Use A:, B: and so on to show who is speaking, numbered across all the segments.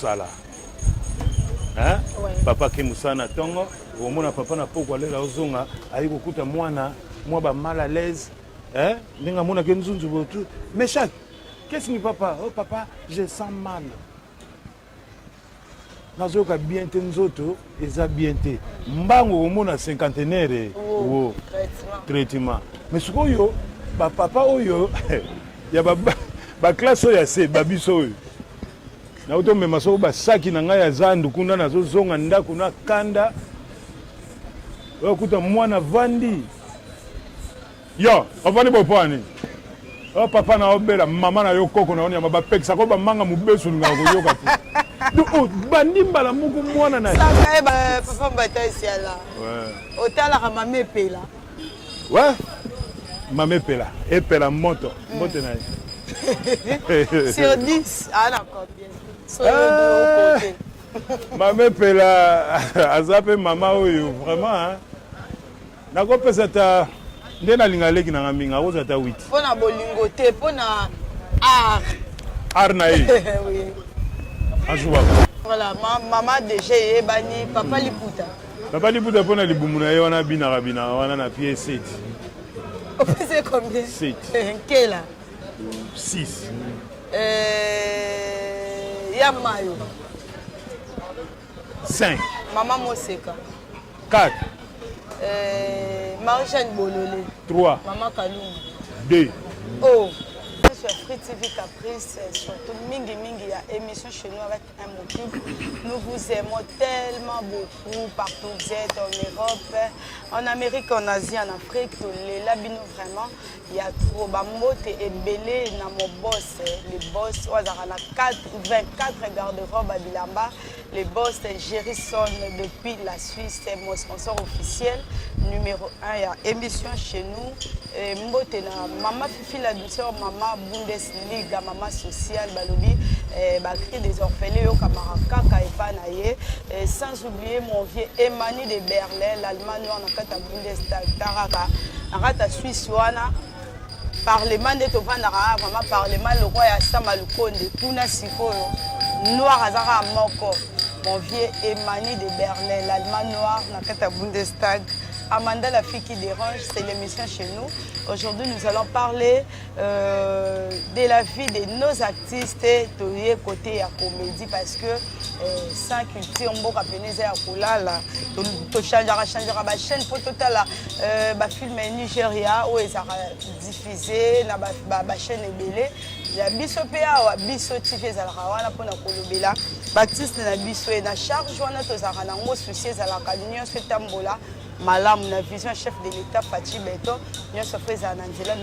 A: mosala. Hein? Ouais. Papa qui musana tongo, au moins papa n'a pas quoi aller la ozonga, aïe beaucoup de moi ba mal à l'aise. Hein? N'enga mona kenzunzu botu. Mais chaque, qu'est-ce que papa? Oh papa, je sens mal. Nazoka bien tenzoto, eza bien te. Mbango au moins 50aire. Oh, traitement. Mais ce qu'on yo, ba papa oyo, ya ba classe oyo c'est babiso oyo. Na auto mema so ba saki na ngai ya zandu kuna nazo zonga ndako na kanda. Okuta mwana vandi. Yo, opani bopani. O papa na obela mama na yo koko na oni ba pekisa ko ba manga mubesu nga ko yoka tu. Do bandimba la muku mwana na.
B: Saka ba papa mbataisi ala. Ouais. Otala ka mame pela.
A: Ouais. Mame pela, epela moto. Moto na.
B: Sur 10, ah d'accord bien. Sur le côté.
A: Mame pela azape mama oyo vraiment hein. Nako pesa ta ndena lingaleki na ngaminga oza ta 8.
B: Pona bolingo te, pona art.
A: Art na yi.
B: Oui.
A: Azuba.
B: Voilà, maman déjà ebani papa liputa.
A: Papa liputa pona libumu na ye wana bina wana na pied 7.
B: On faisait combien?
A: 7.
B: Quel là?
A: 6.
B: Yamayo.
A: 5.
B: Maman Moseka.
A: 4.
B: Marie-Jeanne Bololé.
A: 3.
B: Maman Kalou.
A: 2.
B: Oh. Sur Free TV Caprice, surtout Mingi Mingi, il y a émission chez nous avec un motif. Nous vous aimons tellement beaucoup partout où vous êtes, en Europe, en Amérique, en Asie, en Afrique, les labino vraiment. Il y a trop Bamote et Belé dans mon boss. Les boss, on a 24 garde-robes à Bilamba. Les boss, Jerison depuis la Suisse, c'est mon sponsor officiel. Numéro 1, il y a émission chez nous. Mbote na maman Fifi la douceur, maman Bundesliga, maman sociale, balobi, cri des orphelins, yo Kamaraka, Kaipanaye. Sans oublier mon vieux Emmanuel de Berlin, l'Allemagne, on a fait la Bundesliga, Taraka, Arata Suisse, Wana. Parlement de Tovandara, vraiment parlement, le roi Yassama Lukonde, Puna Sikoyo, Noir Azara Moko, mon vieux Emmanuel de Berlin, l'Allemagne noir, on a fait la Bundestag. Amanda, la fille qui dérange, c'est l'émission chez nous. Aujourd'hui, nous allons parler de la vie de nos artistes de côté à comédie parce que sans culture, on va pénétrer à Koulala. Tu changeras la chaîne pour total la film Nigeria où ils ont diffusé la chaîne Ebele. Il y a biso PA ou biso TV Zalrawana pour la Kolobela. Baptiste na biso et na charge wana to zarana ngo souci za la canyon setambola. Malam, la vision chef de l'État, Fachi Beto, nous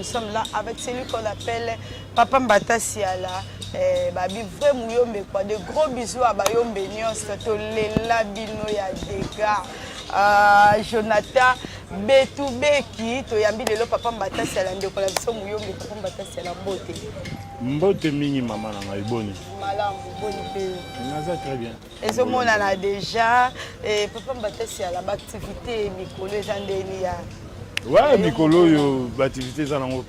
B: sommes là avec celui qu'on appelle Papa Mbata Siala. De gros bisous à Bayombe Nyos, les labino ya dégâts. Jonathan Betubeki, to yambi lelo Papa Mbata Siala, ndeko la biso muyombe Papa Mbata Siala mbote.
A: Mbote mingi maman na iboni.
B: Malam, boni pe.
A: Naza très bien.
B: Et ce monde on a déjà Papa Mbata Siala activité Mikolo Zandeni ya.
A: Ouais, Mikolo yo activité za nango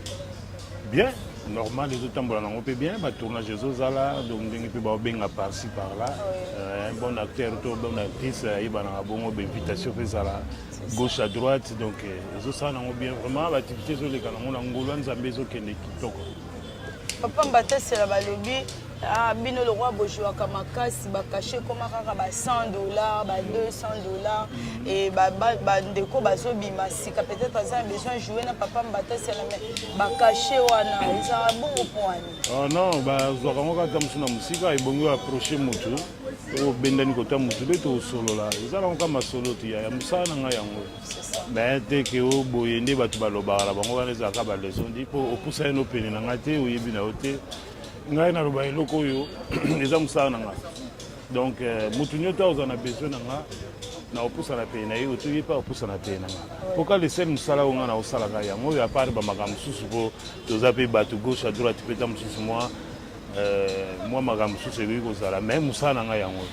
A: bien. Normal les autres tambola nango pe bien, ba tournage les zala donc ndenge pe ba benga par-ci par-là. Un bon acteur ou bonne actrice iba na bongo invitation pe zala gauche à droite donc les autres ça nango bien vraiment activité zo le kana ngona ngolwa nzambe zo kende kitoko.
B: Papa Mbata Siala balobi bino le roi bojoa kamakasi ba caché comme kaka $100, $200 et ba ndeko bazo bima sika peut-être ça besoin jouer na Papa Mbata Siala mais ba caché wana ça bon point.
A: Oh non ba zo kangoka tamsuna musika ibongo approcher mutu o bendani kota mutu beto solo la ezala kama solo ti ya musana nga yango. Ben te ke o boyende batu baloba la bango wana za ka ba leçon di po opusa eno pene na ngate o yebi na ote ngai na roba eloko yo eza musana nga donc mutu nyoto ozana besoin nga na opusa na pene na yo to yepa opusa na pene nga poka le sel musala nga na osala ga yango ya part ba makambo susu po toza pe batu gauche à droite peta mususu moi makambo susu ebi kozala mais musana nga yango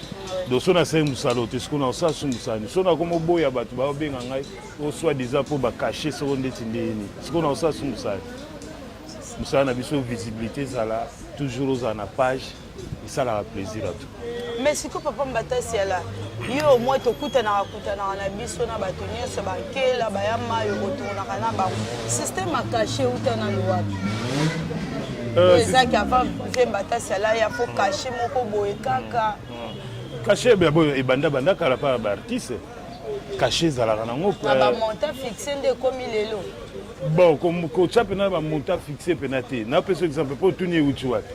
A: donc so na se musala te siko na osala su musani so na komo boya batu ba obenga ngai o soit déjà po ba cacher so ndeti ndeni siko na osala su musani musala na biso visibilité zala toujours aux en page et ça la plaisir à tout.
B: mais siko papa mbatasi ala yo moi tokutanaka na biso na bato nyonso bakela baya mayo kotournaka na bango système akache uta na lowapi ezaki avant ve mbatasi ala ya fo cache moko boye kaka
A: cache ebanda kala pa baartiste cache ezalaka nango
B: bamonta fixe nde ekomi lelo
A: bon kotia mpena bamonta fixe mpena te napesa exemple mpo tuni euti wapi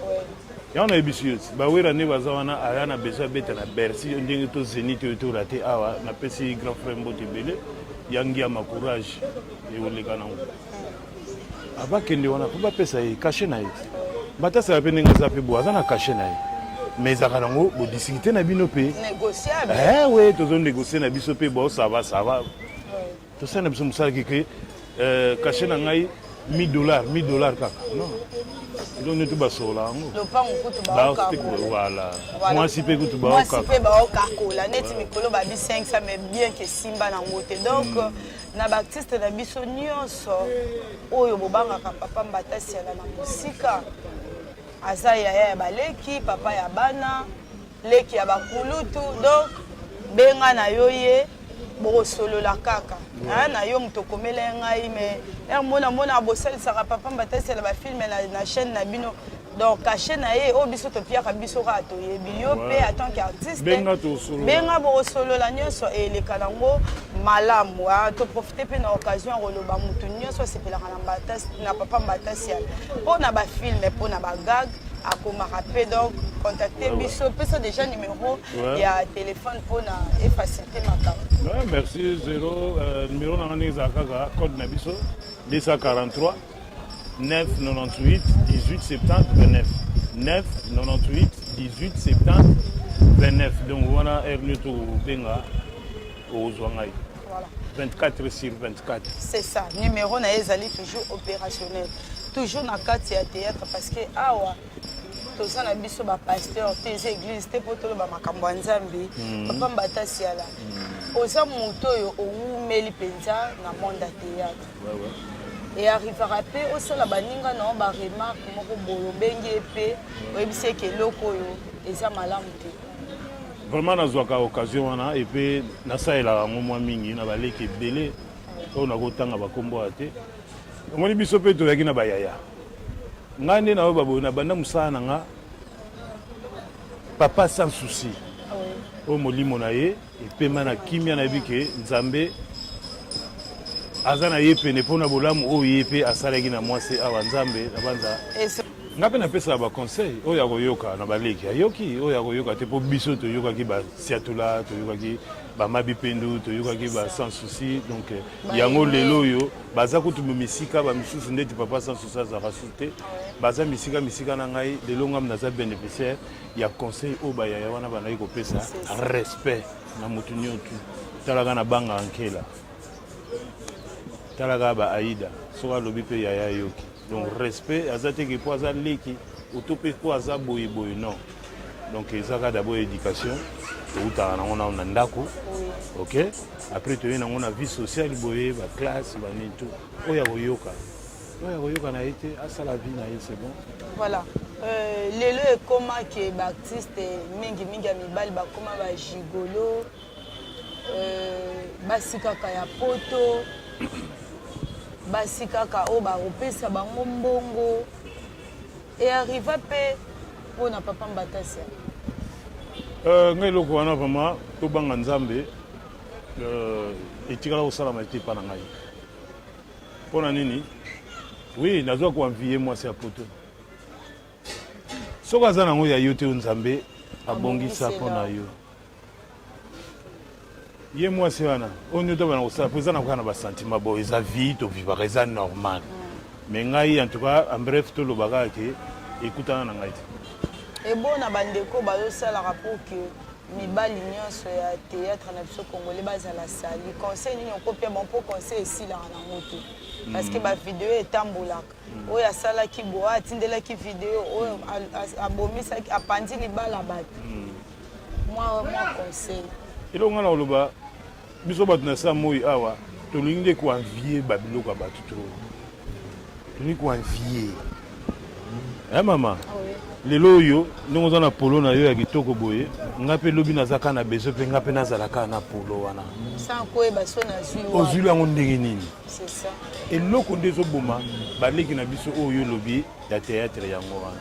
A: yango nayebi si yo ti bawera nde baza wana aya na besoin abeta na bercy ndenge to zénith oyo torate awa napesi grand frère mbote ebele yangi ya macourage eoleka nango abakende wana mpo bapesa ye kashe na ye batasala mpe ndenge aza mpe boye aza na kashe na ye mais ezalaka nango bodiscute na bino mpe we tozonégocie na biso mpe bo sava tosala na biso mosalaki ke kashe na ngai $1000 kaka non donc neti basola yango mwasi mpe kutu
B: baokakola neti mikolo babi 500 mais bien ke simba nango te donc na baartiste na biso nyonso oyo bobangaka papa mbatasi ala na mosika aza yaya ya baleki papa ya bana leki ya bakulutu donc benga na yo ye bokosolola kaka na yo moto okomela ngai mais mona bosalisaka papa mbatasela bafilme na chaîne na bino donc cache na ye oyo biso topiaka biso kaka toyebi yo mpe en tant qu'artiste benga bokosolola nyonso eleka nango malamu toprofite mpe na occasion ya koloba motu nyonso asepelaka na papa mbatasiala mpo na bafilme mpo na bagag akomaka mpe donc contacte biso pesa déjà numéro ya téléphone pour na efacilité makambo
A: merci 0 numéro nanga ndenge ezala kaka code na biso 243 998 18 70 29 998 18 70 29 donc wana heure nio tobenga ozwa ngai 24 sur 24
B: c'est ça numéro na ye ezali toujours opérationnel toujours na kati ya théâtre parce que awa toza na biso bapasteur te eza église te mpo toloba makambo ya nzambe papa mbatasi ala oza moto oyo owumeli mpenza na monde ya théâtre e arrivera mpe osala baninga na yo baremarke moko boye obengi ye mpe oyebisi eke eloko oyo eza malamu te
A: vraiment nazwaka occasion wana epe nasalelaka yango mwa mingi na baleki ebele oyo nakotanga bakombo ya te omoni biso mpe toyaki na bayaya ngai nde nayo baboye na banda mosala na nga papa sans souci oyo molimo na ye epema na kimia nayebi ke nzambe aza na ye pene mpo na bolamu oyo ye mpe asalaki na mwasi awa nzambe na banza nga mpe napesaka baconseil oyo ya koyoka na baleki ayoki oyo ya koyoka te mpo biso toyokaki basiatula toyokaki bamabi mpendu toyokaki sans souci donc yango lelo oyo baza kutu misika bamisusu ndeti papa sans souci azalaka su te baza misika na ngai lelo ngam naza bénéficiaire ya conseil oyo bayaya wana bandaki kopesa respect na motu nyonso talaka na banga nkela talaka baaida soki alobi mpe yaya yoki donc respect aza teke mpo aza leki oto mpe mpo aza boyeboye non donc ezaka d'abord éducation toutaka nango nao na ndako ok après toye nango na vie sociale boye baclasse banini tout oyo ya koyoka na ye te asala vie na ye c'est bon
B: voilà lelo ekomaki baartiste mingi ya mibali bakoma bagigolo basikaka ya poto basikaka oyo bakopesa bango mbongo earriva mpe mpona papa mbatasi
A: ngai eloko wana vraimen tobanga nzambe etikala kosalama ete epa na ngai mpona nini oui nazwa koanvie mwasi ya poto soki aza nango ya yo te nzambe abongisa mpona yo ye mwasi wana oyo nyonso bana kosala mpo eza na koka na basentima boye eza vie tovivaka eza normal mais ngai en tout cas en bref tolobaka ke ekutana na ngai te
B: ebona bandeko bazosalaka mpo ke mibali nyonso ya théâtre na biso congolais bazala sali conseil nini okopia bon mpo conseil esilaka nango te parce que bavideo etambolaka oyo asalaki boye atindelaki video oyo abomisaki apandi libala bato mwa conseil
A: eloko nga na koloba biso bato na sa moi awa tolingi nde koanvie babiloko ya bato to tolingi koanvie mama lelo yo ndongo za na polo na yo ya kitoko boye ngape lobi nazaka na besoin pe ngape nazalaka na polo wana
B: sans koyeba so na zwi
A: ozwi yango ndenge nini
B: c'est ça
A: eloko nde ezoboma baleki na biso oyo lobi ya théâtre yango wana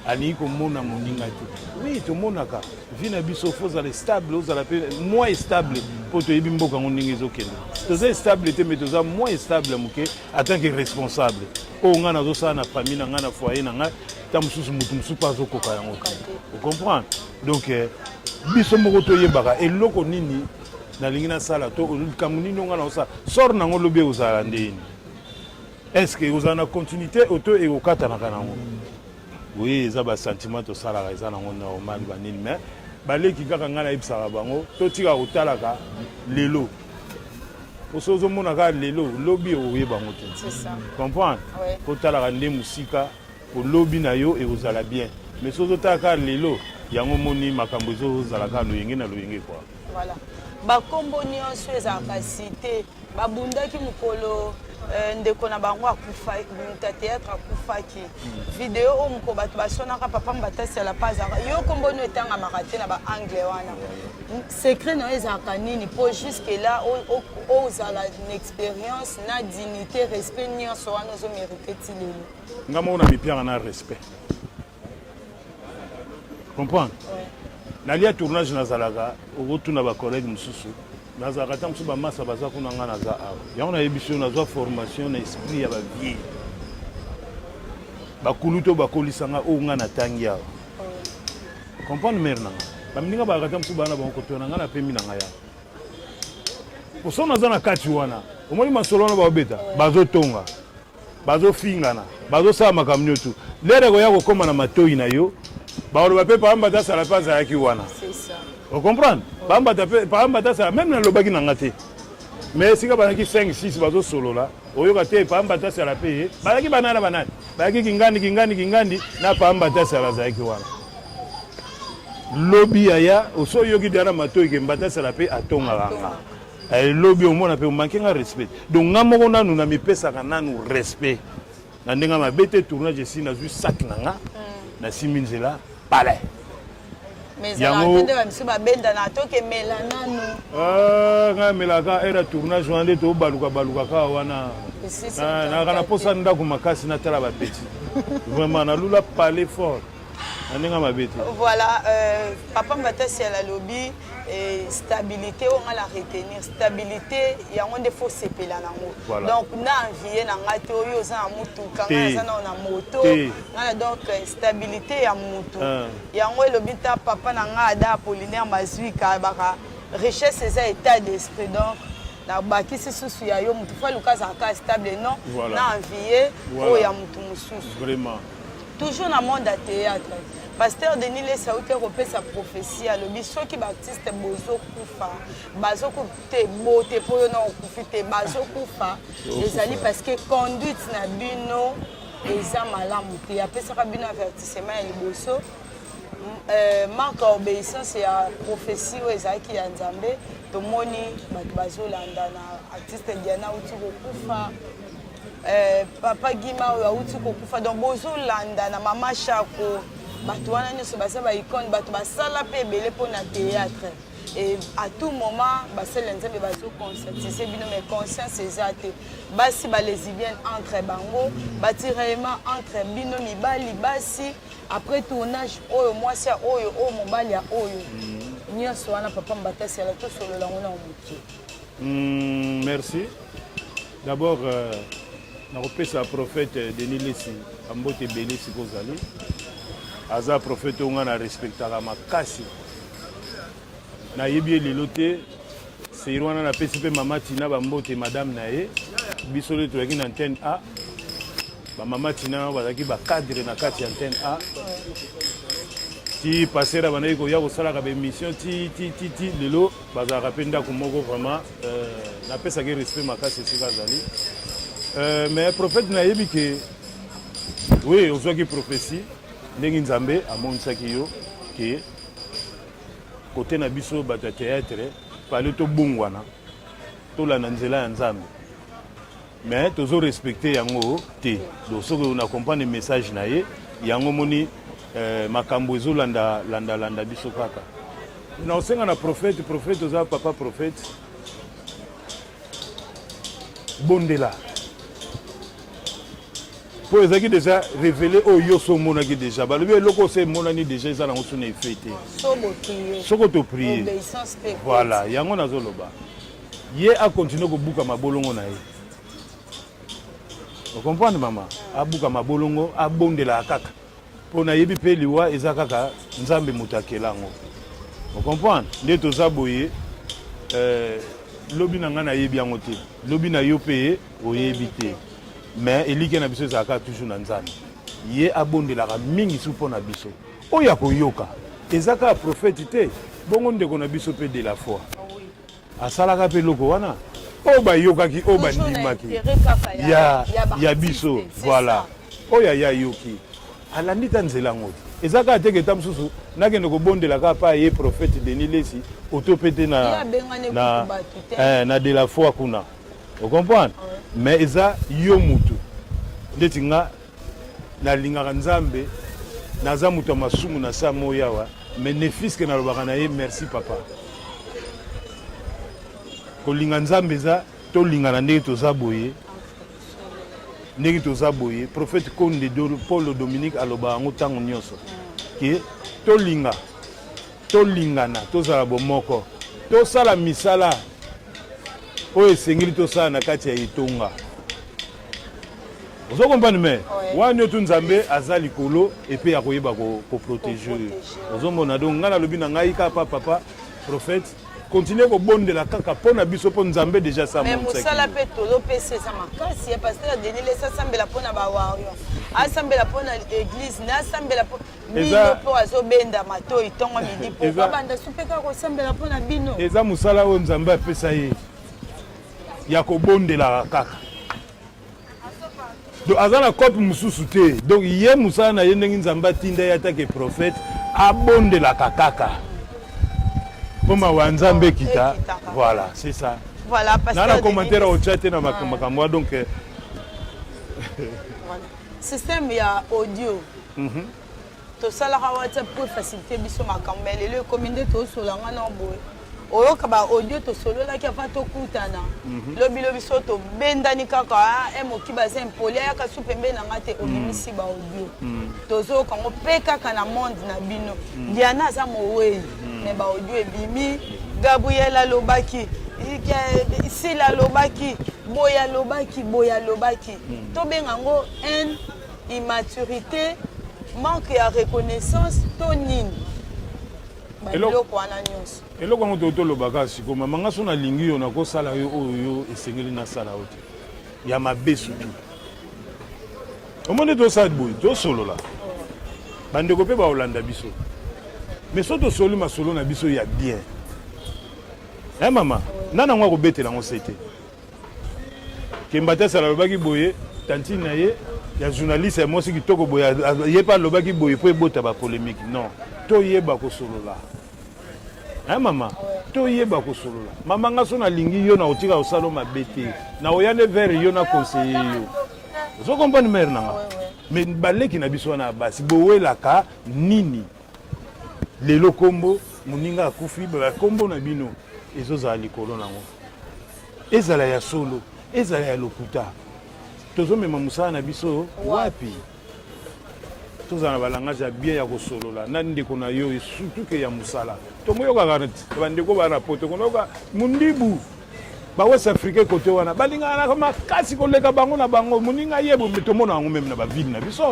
A: alingi komona moninga te oui tomonaka vi na biso fo ozala stable ozala mpe moins stable mpo toyebi mboka yango ndenge ezokende toza stable te mais toza moins stable moke en tant que responsable oyo ngai nazosala na famille na ngai na foyer na ngai ta mosusu motu mosusu mpe azokoka yango te ocomprendre donc biso moko toyebaka eloko nini nalingi nasala to likambo nini onga naosala sor nango lobi ozala ndeni est-ce que ozala na continuité oto ekokatanaka nango oui eza basentiment tosalaka eza nango normal banini mais baleki kaka ngai nayebisaka bango totika kotalaka lelo poso ozomonaka lelo lobi okoyeba yango te comprendre kotalaka nde mosika olobi na yo ekozala bien mais so ozotalaka lelo yango moni makambo ezozalaka loyenge na loyenge kwa
B: voilà bakombo nyonso ezalaka cité babundaki mokolo ndeko na bango akufa ta théâtre akufaki video oyo moko bato basonaka papa mbatasela pa azalaka yo kombo nio etangamaka te na baanglais wana secret na yo ezalaka nini mpo jusque là ozala na expérience na dignité respect nyonso wana ozomérite ti lelo
A: nga moko na mipiaka na respect comprendre nalia tournage nazalaka okotuna bacollègue mosusu nazalaka ta mosusu bamasa baza kuna nga naza awa yango nayebi biso nazwa formation na esprit ya bavieille bakulu to bakolisanga oyo nga natangi awa comprendre mere nanga bamininga balaka ta mosusu bana bango kotoya na nga na pembi na nga yawa poso naza na kati wana omoni masolo wana baobeta bazotonga bazofingana bazosala makambo nyonso lere koya kokóma na matoi na yo baoloba mpe pamba tasala mpe azalaki wana ocomprendre pamba tasala même nalobaki na nga te mais esika bazalaki 5-6 bazosolola oyoka te pamba tasala mpe ye bazalaki banana banani bazalaki kingandi na pamba tasala azalaki wana lobi yaya oso oyoki dana matoi ke mbatasala mpe atongaka nga lobi omona mpe omanke nga respect donc nga moko nanu na mipesaka nanu respect na ndenge mabe te tournage esi nazwi sak na nga nasimi nzela palais
B: yango bamisu babendana tokemela nanu
A: nga melaka era tournage wana nde tobalukaka wana naka na posa ndako makasi natala bapeti vraiment nalula palais fort na ndenge mabe te
B: voilà papa mbatasi ya lalobi stabilité on a la retenir stabilité yango nde faut sepela nango donc na envie na nga te oyo za na mutuka nga za na moto ngana donc stabilité ya mutu yango elobi ta papa na nga ada Apollinaire Mazwika baka richesse eza état d'esprit donc na bakisi susu ya yo mutu fa luka za ka stable non na envie oyo ya mutu mususu
A: vraiment
B: toujours na monde à théâtre Pasteur Denis Lesauki repesa prophétie alobi soki baptiste bozokufa bazokute bote po yo na okufite bazokufa ezali parce que conduite na bino eza malamu te apesaka bino avertissement ya liboso manque à obéissance ya prophétie oyo ezalaki ya Nzambe tomoni bato bazolanda na artiste Diana uti kokufa papa Gima oyo auti kokufa donc bozolanda na mama Chako bato wana nyonso baza baicone bato basala mpe ebele mpo na théâtre et à tout moment basala Nzambe bazoconscientiser bino mais conscience eza te basi balesibienne entre bango batiraillement entre bino mibali basi après tournage oyo mwasi ya oyo oyo mobali ya oyo nyonso wana papa mbatasi ala tosolola ngo na moke
A: merci d'abord nakopesa prophète Denis Lesi ambote ebele sikozali aza prophète onga na respectaka makasi nayebi elelo te seri wana napesi mpe mama Tina bambote madame na ye biso le toyaki na antenne A bamama Tina bazalaki bacadre na kati ya antenne A ti pasera bandaki koya kosalaka baémission ti lelo bazalaka mpe ndako moko vraiment napesaki respect makasi esika azali mais prophète nayebi ke oui ozwaki prophétie ndenge Nzambe amonisaki yo ke kote na biso bato ya théâtre pale tobungwana tolanda nzela ya Nzambe mais tozo respecte yango te donc soki na comprendre message na ye yango moni makambo ezolanda landa biso kaka na osenga na prophète oza papa prophète bondela po ezaki déjà révélé oyo so monaki déjà balobi eloko ose monani déjà eza nango sona efete soko to prier voilà yango nazoloba ye akontinue kobuka mabolongo na ye okomprendre mama abuka mabolongo abondela kaka mpo nayebi mpe liwa eza kaka nzambe moto akelango okomprendre nde toza boye lobi na ngai nayebi yango te lobi na yo mpe oyebi te mais elike na biso ezalaka toujours na nzambe ye abondelaka mingi su mpo na biso oyo akoyoka eza kaka prophète te bongo ndeko na biso mpe de la foi asalaka mpe eloko wana oyo bayokaki oyo bandimaki ya biso voilà oyo aya yoki alandi ta nzela yango te eza kaka teke ta mosusu nakende kobondela kaka mpa ye prophète Denis Lesi oto mpe te na de la foi kuna okomprendre mais eza yo mutu ndeti nga nalingaka nzambe naza mutu ya masumu na sa moya awa mais ne fiske nalobaka na ye merci papa kolinga nzambe eza tolingana ndenge toza boye ndenge toza boye prophète Konde Paul Dominique alobaka yango ntango nyonso ke tolingana tozala bomoko tosala misala oyo esengeli tosala na kati ya etonga ozokompani me wani otu nzambe aza likolo epe ya koyeba koprotege oyo ozomona donc ngai nalobi na ngai kaka papa prophète continue kobondela kaka mpo na biso mpo nzambe deja
B: mosala mpe tolopesa eza makasi ya paster Denis Lesi asambela mpo na bawario asambela mpo na église nasambela bino mpo azobenda matoi ntongo midi mpo babanda su mpe kaka kosambela mpo na bino
A: eza mosala oyo nzambe apesa ye ya kobondelaka kaka donc aza na kope mosusu te donc ye mosala na ye ndenge nzambe atinda ye atake prophète abondelaka kaka mpo mawa nzambe ekita voilà c'est ça nana commentaire otya te na makambo donc
B: système ya audio tosalaka whatsapp pour faciliter biso makambo mais lelo ekomi nde tosolanga na boye oyoka ba audio tosololaki afa tokutana lobi so tobendani kaka emoki baza impoli ayaka su pembe na nga te obimisi ba audio tozoyoka ngo mpe kaka na monde na bino liana aza mowei me ba audio ebimi Gabriela lobaki Sila lobaki boya lobaki tobenga ngo haine immaturité manque ya reconnaissance to nini eloko wana nyonso
A: eloko yango tolobaka siko mama nga so nalingi yo nakosala yo oyo esengeli nasala yo te ya mabe sutu omoni tosala boye tosolola bandeko mpe baolanda biso mais so tosoli masolo na biso ya bien mama nana ngo akobetela yango se te kemba te asala alobaki boye tantine na ye ya journaliste ya mwasi kitoko boye ye mpe alobaki boye mpo ebota bapolémike non toyeba kosolola mama toyeba kosolola mama nga so nalingi yo na otika kosala mabe te na oya nde vers yo na conseiller yo ozokompani mere nanga mais baleki na biso wana ya basi bowelaka nini lelo kombo moninga akufi bakombo na bino ezozala likolo nango ezala ya solo ezala ya lokuta tozomema mosala na biso wapi tozala na balangage ya bien ya kosolola na ndeko na yo surtout ke ya mosala tomoyokaka bandeko barapote konoyoka mundibu bawest africain kote wana balingaka makasi koleka bango na bango moninga yebo tomona yango meme na bavile na biso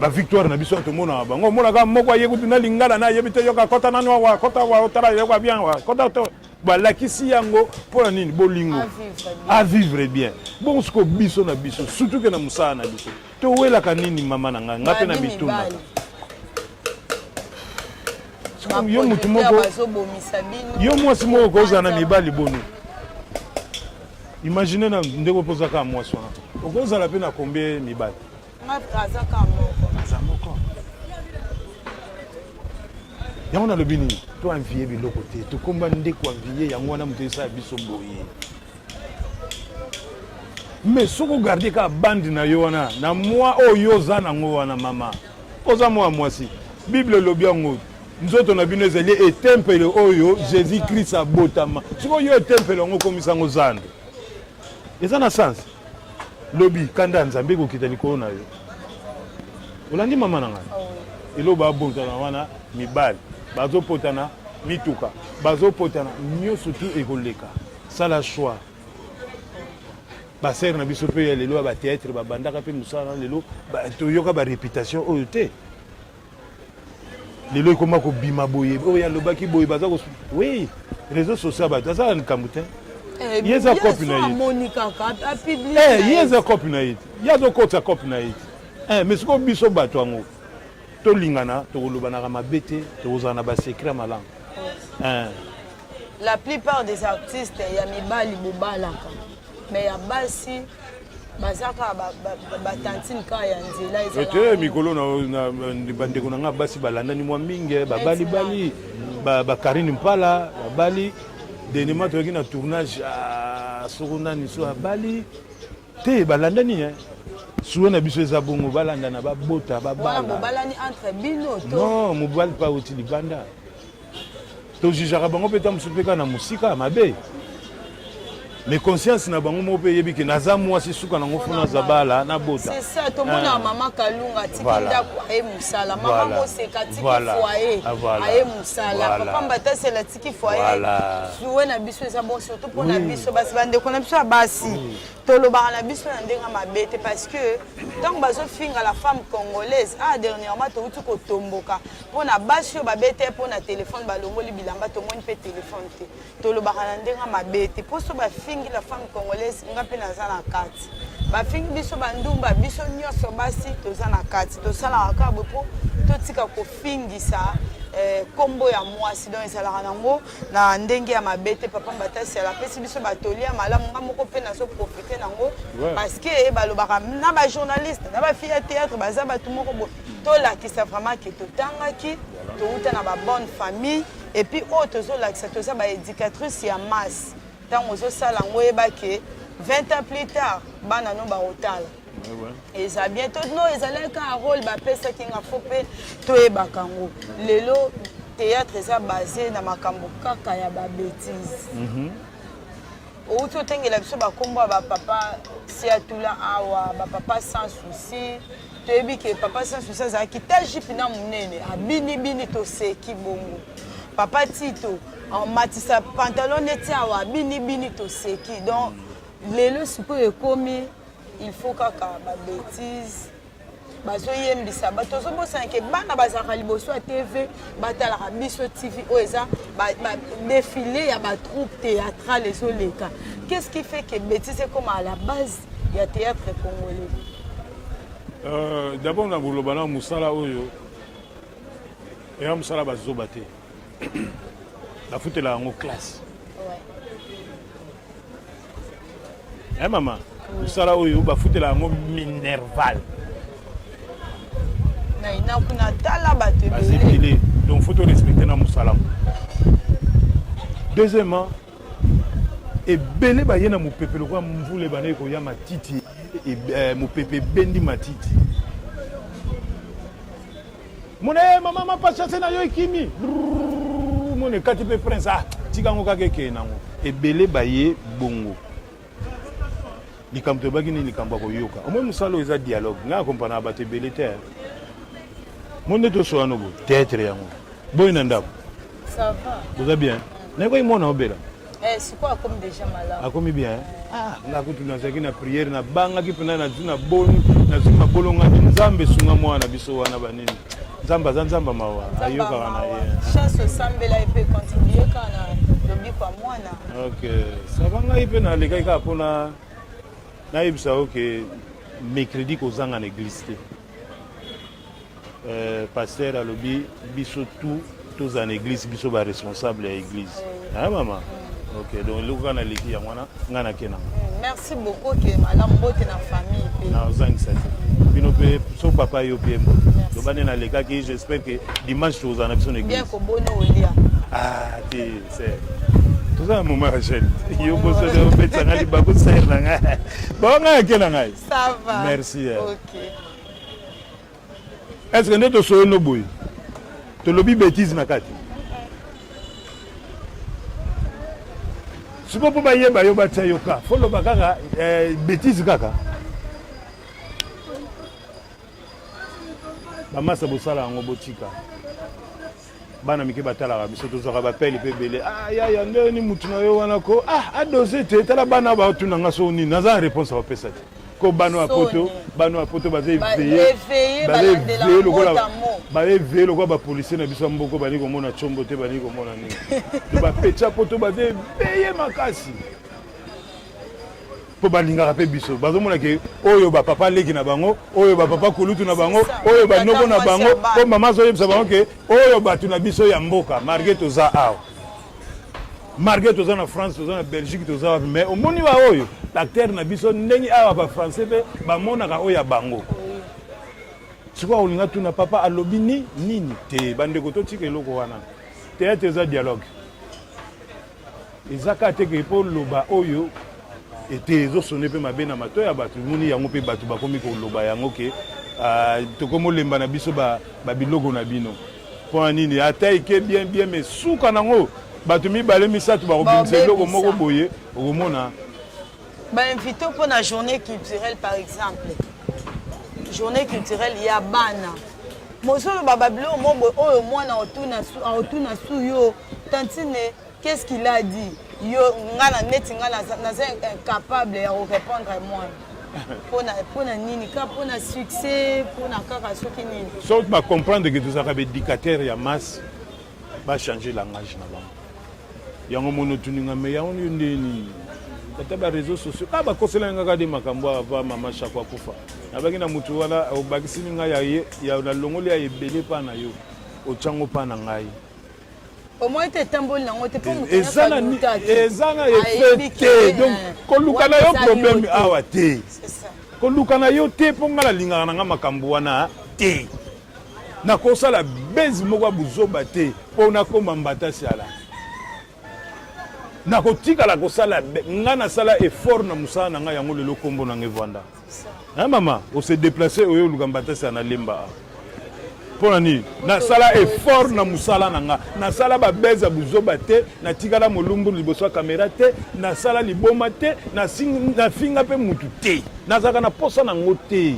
A: bavictoire na biso tomonaka bango omonaka moko aye kutu na lingala na yebi te yoka kota nani wawa kota otala yoka bien wa kota balakisi yango mpona nini bolingo a vivre bien bon siko biso na biso surtout ke na mosala na biso towelaka nini mama na ngai nga mpe na bitundaka yo mutu moko yo mwasi moko kozala na mibali bonu imagine na ndeko pozaka mwasi wana okozala mpe na combien mibali aza moko yango nalobi nini to anvie biloko te tokomba ndeko anvie yango wana moto esala biso boye mais soki ogarde kaka bandi na yo wana na mwa oyo oza nango wana mama oza mwa mwasi bible elobi yango nzoto na bino ezali etempele oyo jésus christ abotama sikoyo yo etempele yango okomisa yango zando eza na sens lobi kanda ya nzambe ekokita likolo na yo olandi mama na ngai elo babotana wana mibali bazopotana mituka bazopotana nyonso tu ekoleka sala choix basere na biso mpe ya lelo ya bateatre babandaka mpe mosala lelo toyoka baréputation oyo te lelo ekoma kobima boye oyo alobaki boye baza oui réseau social bato azala likambo te ye eza kopi na ye ye eza kopi na ye te ye azokotisa kopi na ye te mais sikoyo biso bato yango tolingana tokolobanaka mabe te tokozala na basekret malamu
B: la plupart des artistes ya mibali bobalaka mais ya basi bazaka batantine kaka ya nzela
A: ete mikolo na bandeko na nga basi balandani mwa mingi babalibali bakarine mpala babali denema toyoki na tournage soko nani so abali te balandani suwe na biso eza bongo balandana babota non mobali pa oti libanda tojugeaka bango mpe ta mosusu mpe kaka na mosika mabe mais conscience na bango moko mpe yebi ke naza mwasi suka nango funa aza bala nabota
B: c'est ça tomona mama kalunga atiki ndako aye mosala mama moseka atiki foyer aye mosala papa mbatasela atiki foyer suwe na biso eza bon surtout mpona biso basi bandeko na biso ya basi tolobaka na biso na ndenge mabe te parce que ntango bazofinga la femme congolaise dernièrement touti kotomboka mpona basi oyo babete mpona telefone balongoli bilamba tomoni mpe telefone te tolobaka na ndenge mabe te mpo so bafingi la femme congolaise nga mpe naza na kati bafingi biso bandumba biso nyonso basi toza na kati tosalaka kaka boye mpo totika kofingisa kombo ya mwasi donc ezalaka nango na ndenge ya mabe te papa mbatasela apesi biso batolia malamu nga moko mpe nazoprofite nango parce que balobaka na bajournaliste na bafille ya théâtre baza bato moko boye tolakisa vraiment ke totangaki touta na babonne famille et puis oyo tozolakisa toza baéducatrice ya masse ntango ozosala yango oyebake 20 ans plus tard bana no baotala eza bientôt no ezalaka un rôle bapesaki nga fo mpe toyebaka yango lelo théâtre eza basé na makambo kaka ya babétise outi otengela biso bakombo ya bapapa siatula awa bapapa sans souci toyebi ke papa sans souci azalaki ta jipe na monene abinibini toseki bongo papa tito amatisa pantalon neti awa abinibini toseki donc lelo sikoyo ekomi il faut kaka babétise bazoyembisa bato ozobosana ke bana bazalaka liboso ya tv batalaka biso tv oyo eza défilé ya batroupe théâtrale ezoleka qu'est-ce qui fait que bétise ekoma à la base ya théâtre congolais
A: d'abord na boloba na mosala oyo eya mosala bazoba te bafutela yango classe mama mosala oyo bafutela yango minerval
B: na tala bato
A: bazebele donc faut respecter na mosala deuxièmement ebele baye na mopepe lokola mvula ebanda ekoya matiti mopepe ebendi matiti mona mama mapasiase na yo ekimi mona ekati mpe prince tika yango kaka ekeye nango ebele baye bongo likambo tobaki nini likambo ya koyoka omoi mosala oyo eza dialogue ngai akompanaka bato ebele te mo nde tosowa no boye théâtre yango boyi na ndako oza bien nayekoki mwana obela
B: sikoyo akomi déjà malamu
A: akomi bien nga kutu nazalaki na priere nabangaki mpena nazwi na bolongani nzambe esunga mwana biso wana banini nzambe aza nzambe mawa ayokaka na ye
B: chance osambela epe continue kaka na lobiko ya mwana
A: ok sava ngai mpe nalekaki kaka mpona nayebisa oke mercredi kozanga na église te paster alobi biso tout toza na église biso baresponsable ya église mama ok donc eloko kaka naleki yango wana ngai nakena
B: merci beaucoup ke malamu bote na famille mpe
A: naozangisa te bino mpe so papa yo mpe mbo loba nde nalekaki j'espère ke dimanche tozala na biso na église
B: bien kobona olia
A: te c'est toza na moment ya jeune yo bosode obetsanga libaku ser na ngai bao ngai ake na ngai
B: ça va
A: merci
B: ok
A: est-ce que nde tosoye no boye tolobi bêtise na kati siko mpo bayeba yo batia yo ka foloba kaka bêtise kaka bamasa bosala yango botika bana mike batalaka biso tozwaka bapele mpe ebele yaya ndeni mutu na yo wana ko adose te tala bana batunanga so nini naza réponse bapesa te ko bano ya poto baza eveye lokola bapolisier na biso ya mboko bali komona tshombo te bali komona nini to bapetya poto baza ebeye makasi mpo balingaka mpe biso bazomonake oyo bapapa leki na bango oyo bapapa kulutu na bango oyo banoko na bango mpo mama azoyebisa bango ke oyo bato na biso ya mboka marge toza awa marge toza na France toza na Belgique toza wapi mais omoni ba oyo l'acteur na biso ndenge awa bafrançais mpe bamonaka oyo ya bango sikoyo olinga tuna papa alobi nini te bandeko totika eloko wana théâtre eza dialogue ezaka teke mpo loba oyo ete ezosone mpe mabe na mato ya bato moni yango mpe bato bakomi koloba yango ke tokomi olemba na biso babiloko na bino mpo nini ata eke bien mais suka nango bato mibale misato bakobimisa eloko moko boye okomona
B: bainvite mpo na journée culturelle par exemple journée culturelle ya bana mozoloba babilo moboye oyo mwana otuna su yo tantine qu'est-ce qu'il a dit yo ngana neti ngana naza incapable ya répondre mwana pona nini ka pona succès pona kaka soki nini
A: so bacomprendre ke tozalaka baéducateur ya masse bachanger langage na bango yango mono tuninga me yango yo ndeni ata baréseau sociaux ka bakosela ngaka de makambo ava mama chako akufa nabaki na mutu wana obakisini ngai ya nalongoli ya ebele mpa na yo otyango mpa na ngai
B: au moins te tamboli nango te
A: eza na efe te donc koluka na yo problème awa te koluka na yo te mpo nga nalingaka na nga makambo wana te nakosala bezi moko ya buzoba te mpo nakoma mbata siala nakotikala kosala nga nasala effort na mosala na ngai yango lelo kombo na ngai evanda mama ose déplace oyo oluka mbata siala na lemba mpona nini nasala effort na mosala na nga nasala babeza buzoba te natikala molumbu liboso ya kamera te nasala liboma te nafinga mpe mutu te nazalaka na posa nango te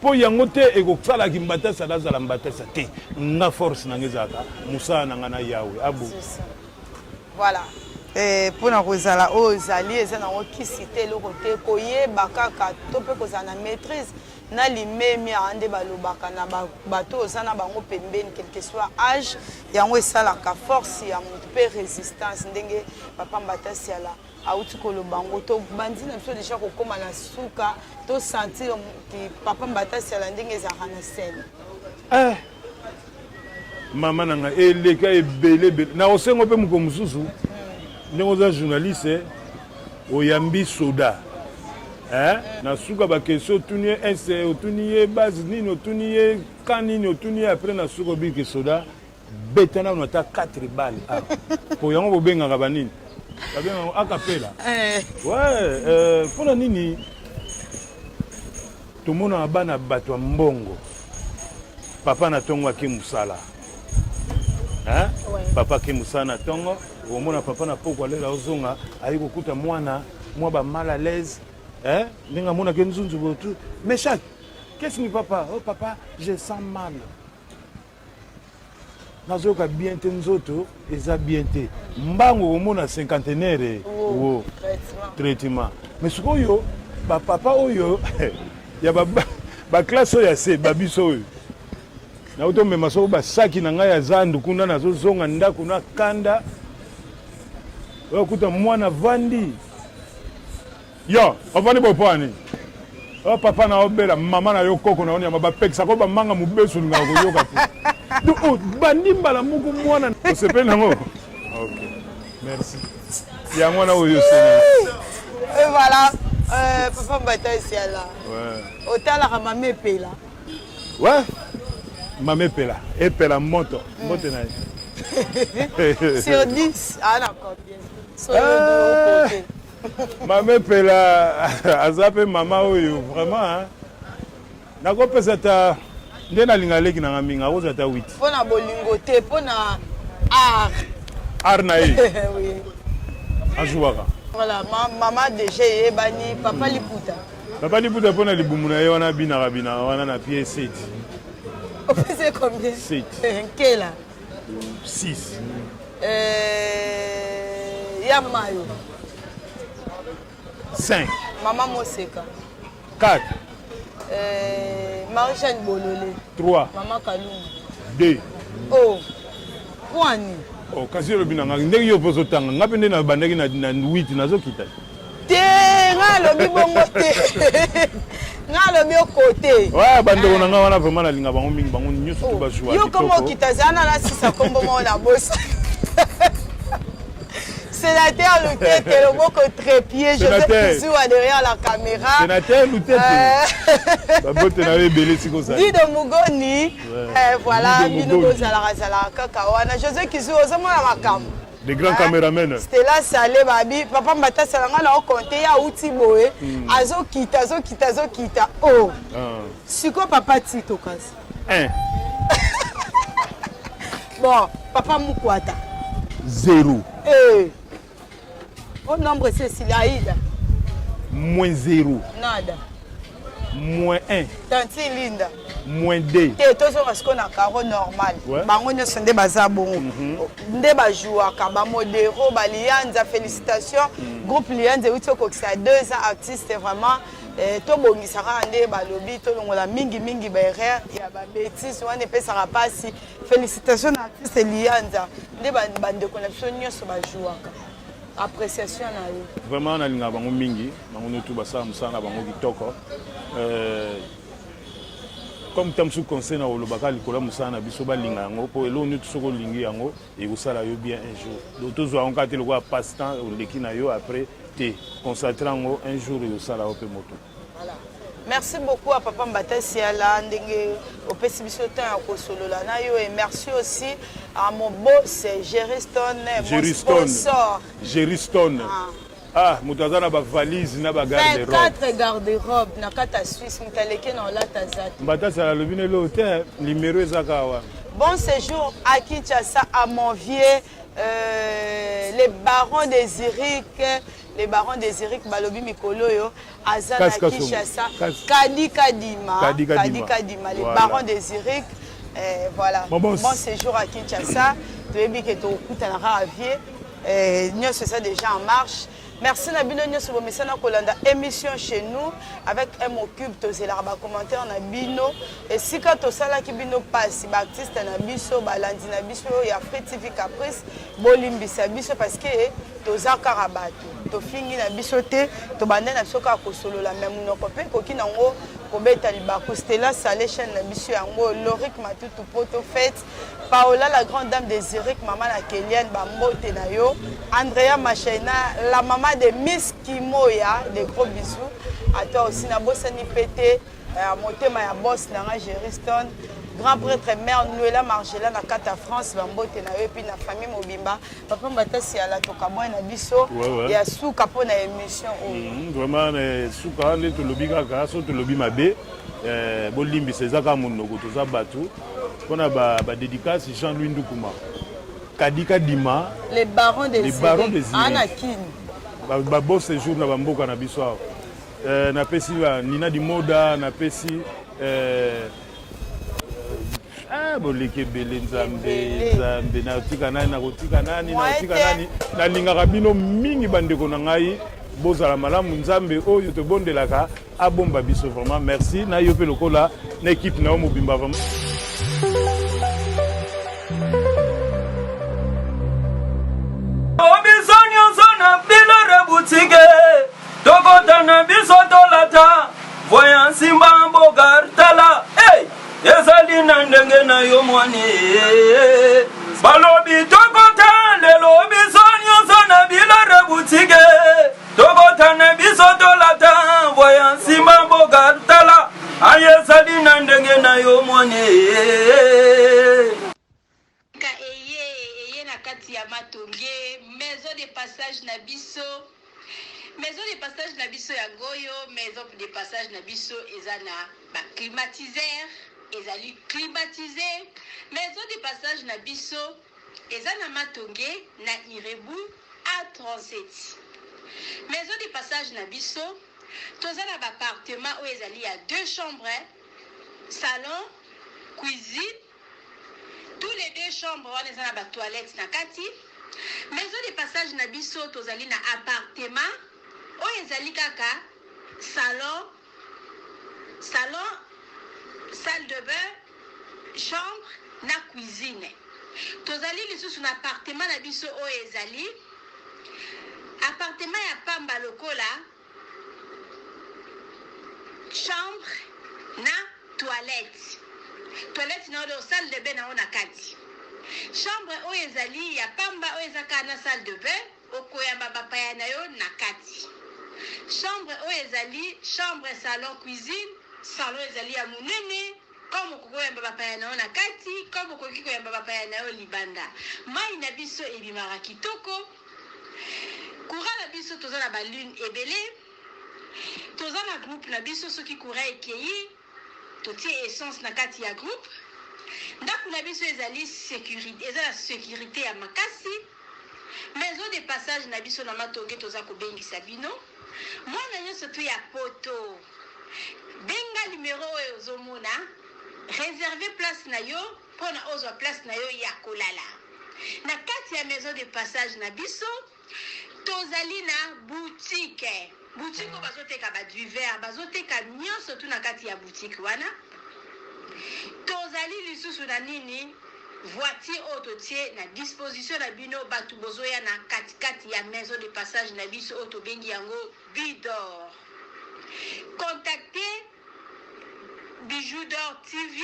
A: mpo yango te ekosalaki mbatasa nazala mbatasa te nga force nanga ezalaka mosala na nga na yawe abo
B: voilà mpona kozala oyo ezali eza nango kisi te eloko te koyeba kaka to mpe kozala na maîtrise na limemi awa nde balobaka na bato oza na bango pembeni quelque soit âge yango esalaka force ya motu mpe résistance ndenge papa Mbatasi ala auti koloba ngo to bandi na biso deja kokóma na suka to sentir ki papa Mbatasi ala ndenge ezalaka na scène
A: mama nanga eleka ebele na osengo mpe moko mosusu ndenge oza journaliste oyambi soda na suka bakesi otuni ye ese otuni ye base nini otuni ye kan nini otuni ye apres na suka obiki soda betana no ata 4 balle po yango bobengaka banini babengaka akapela mpona nini tomonaka bana bato ya mbongo papa na ntongo ake mosala papa ake mosala na ntongo omona papa na poko alela ozonga ayi kokuta mwa ba mal à l'aise ndenge amonaki nzunzu botu mais chaque qu'est-ce que papa oh papa je sens mal nazoyoka bien te nzoto eza bien te mbango omona cinquantenaire traitement mais sikoyo bapapa oyo ya baklasse oyo ya se babiso oyo nautomema soko basaki na ngai ya zandu kuna nazozonga ndako na kanda okuta mwana vandi yo ovandi bopani o papa na obela mama na yo koko na onya bapekisa ko bamanga mubesu ngaka koyoka te bandi mbala muku mwana osepeli nango ok merci ya mwana oyo sene
B: et voilà papa Mbatasi ala otalaka mama epela
A: mama epela moto mbote na
B: sur 10 d'accord bien so yo côté
A: mama epela aza mpe mama oyo vraiment nakopesa ta nde nalinga leki nanga mingi akozwa ata 8
B: mpona bolingo te mpona art
A: art na ye
B: oui.
A: azwaka
B: voilà mama déjà eyebani papa liputa
A: mpona libumu na ye wana binaka wana na pie 7
B: opese combien
A: 7
B: nkela
A: 6
B: ya mayo
A: 5
B: mama moseka
A: 4
B: Marie-Jeanne Bololé
A: 3
B: mama kalungu
A: 2
B: oh kwani
A: kasi olobi nanga ndenge yo mpo ozotanga nga mpe nde nabandaki na 8 nazokita
B: te nga alobi bongo te nga alobi okote
A: bandeko na nga wana vraimen nalinga bango mingi bango nyonso to bajua
B: yo komo okita zana na sisa kombo moko na bosa sénateur Loutete, loboko trépied, Joseph Kizua derrière la caméra.
A: Sénateur Loutete. Babote na rebelle siko ça.
B: Guido Mugoni. Voilà, Guido Zala Kakawana. Joseph Kizua ozomona makambo.
A: Des grands caméramens.
B: C'était là salé babi, papa mbata salanga na okonte ya uti boye. Azokita. Oh. Siko papa tito kasi.
A: 1.
B: Bon, papa Mukwata.
A: 0.
B: Au nombre c'est Silaïda.
A: -0.
B: Nada.
A: -1.
B: Tanti Linda.
A: -2.
B: Te tozo parce qu'on a caro normal. Bango ne sont des bazabon. Nde ba jouaka ba modéro ba Lianza félicitations. Groupe Lianza uti ko ça 2 ans artistes vraiment to bongisaka nde ba lobi to longola mingi ba erreur ya ba bêtise wana pesaka pasi. Félicitations artistes Lianza. Nde ba ndeko na biso nyonso ba jouaka. Appréciation na yo.
A: Vraiment nalinga bango mingi, bango netu basala musana bango kitoko. Comme tamsu conseil na olobaka likola musana na biso balinga yango po elo netu soko lingi yango et osala yo bien un jour. Donc tozwa on kate loko passe temps oleki na yo après te consacrer yango un jour et osala yo pe moto.
B: Voilà. Merci beaucoup à Papa Mbata Siala ndenge opesi biso temps ya kosolola na yo et merci aussi à mon boss Jerry Stone.
A: Jerry Stone. Mutazana ba valise na ba garde-robe.
B: 24 garde-robe na kata Suisse mutaleke na olata zati.
A: Mbata Siala lobine le hôtel numéro ezaka wa.
B: Bon séjour à Kinshasa à Monvier les barons des Zurich. Les barons des Zurich balobi mikolo yo azana Kinshasa Kadi Kadima les barons des Zurich voilà bon séjour à Kinshasa toyebi ke to kutana ravier nyonso ça déjà en marche. Merci Nabino nyonso bomesana kolanda émission chez nous avec M-Cube tozela ba commentaire na bino et sika to sala ki bino passe ba artiste na biso ba landi na biso ya Free TV Caprice bolimbisa biso parce que toza karabatu to fingi na biso te to bande na biso ka kosolola même noko pe koki nango kobeta libaku Stella Salé chaîne na biso yango Loric Matutu poto fête Paola la grande dame des Zurich maman la Kéliane bambote na yo Andrea Machena la maman de Miss Kimoya des gros bisous à toi aussi na bosani pété motema ya boss na Jerry Stone grand prêtre mère Noëlla Margela na kata France bambote na yo puis na famille mobimba papa Mbata Siala tokaboy na biso ya suka po na émission
A: vraiment suka nde tolobi kaka so tolobi mabe bolimbisa ezaka monoko toza bato mpona dédicace Jean-Louis Ndukuma Kadi Kadima
B: les barons des
A: Zurich
B: ana kini
A: beau séjour na bamboka na biso awa napesi Nina Dimoda napesi boleki ebele nzambe nakotika nani nalingaka bino mingi bandeko na ngai bozala malamu nzambe oyo tobondelaka abomba biso vraiment merci na yo mpe lokola na équipe na yo mobimba vraiment
C: tokotana biso tolata voya nsimba mbogartala ezali na ndenge na yo mwani balobi tokota lelo biso nyonso na bilore butike tokotana biso tolata voya nsimba mbogartala ezali na ndenge na yo mwani
D: eye na kati ya matonge maison de passage na biso maison de passage na biso ya goyo maison de passage na biso eza na ba climatiseur ezali climatisé. Maison de passage na biso eza na Matonge na Irebu A37. Maison de passage na biso toza na appartement oyo ezali ya 2 chambres, salon, cuisine. Tous les 2 chambres wana eza na ba toilettes na kati. Maison de passage na biso tozali na appartement oyo ezali kaka salon, salle de bain, chambre na cuisine. Tozali lisusu na appartement na biso oyo ezali appartement ya pamba lokola chambre na toilette. Toilette na oyo salle de bain na ona kati. Chambre oyo ezali ya pamba oyo ezaka na salle de bain okoyamba bapaya na yo na kati. Chambre oyo ezali chambre, salon, cuisine. Salon ezali ya munene comme okoyamba bapaya na yo na kati, comme okoki koyamba bapaya na yo libanda. Mai na biso ebimaka kitoko. Courant na biso toza na balune ebele. Toza na groupe na biso soki courant ekeyi totie essence na kati ya groupe. Ndako na biso ezali sécurité, eza la sécurité ya makasi. Maison de passage na biso na Matonge toza kobengisa bino. Mwana nyonso tu ya poto benga numéro oyo ozomona, réserver place na yo mpona ozwa place na yo ya kolala. Na kati ya maison de passage na biso tozali na boutique. Boutique oyo bazoteka ba duvet, bazoteka nyonso tu na kati ya boutique wana. Tozali lisusu na nini voiture oyo totie na disposition na bino bato bozoya na katikati ya maison de passage na biso oyo tobengi yango Bidor. Contactez Bijou d'Or TV.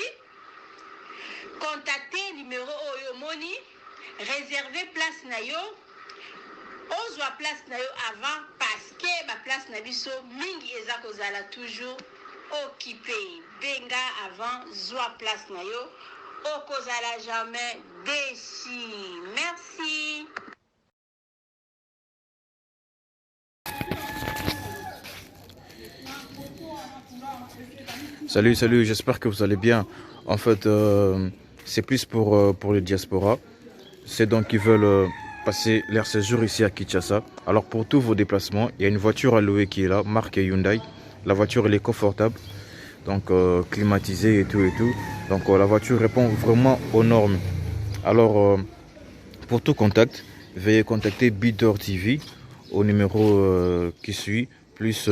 D: Contactez numéro oyo moni. Réservez place na yo. Ozwa place na yo avant parce que ba place na biso mingi eza kozala toujours occupé. Benga avant zwa place na yo. Okozala jamais déçu. Merci.
E: Salut, j'espère que vous allez bien. En fait, c'est plus pour les diasporas. C'est donc qui veulent passer leur séjour ici à Kinshasa. Alors pour tous vos déplacements, il y a une voiture à louer qui est là, marque Hyundai. La voiture elle est confortable, donc climatisée et tout. Donc la voiture répond vraiment aux normes. Alors pour tout contact, veuillez contacter Bidor TV au numéro qui suit, plus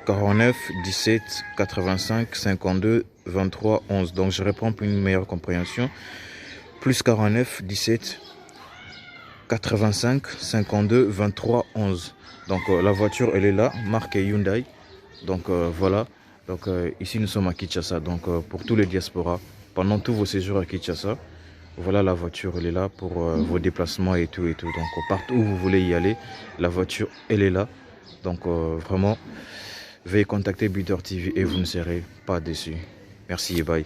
E: 49 17 85 52 23 11. Donc je réponds pour une meilleure compréhension. Plus 49 17 85 52 23 11. Donc la voiture elle est là, marque Hyundai. Donc voilà. Donc ici nous sommes à Kinshasa. Donc pour tous les diasporas, pendant tous vos séjours à Kinshasa, voilà la voiture elle est là pour vos déplacements et tout. Donc partout où vous voulez y aller, la voiture elle est là. Donc vraiment, veuillez contacter Bidor TV et vous ne serez pas déçus. Merci et bye.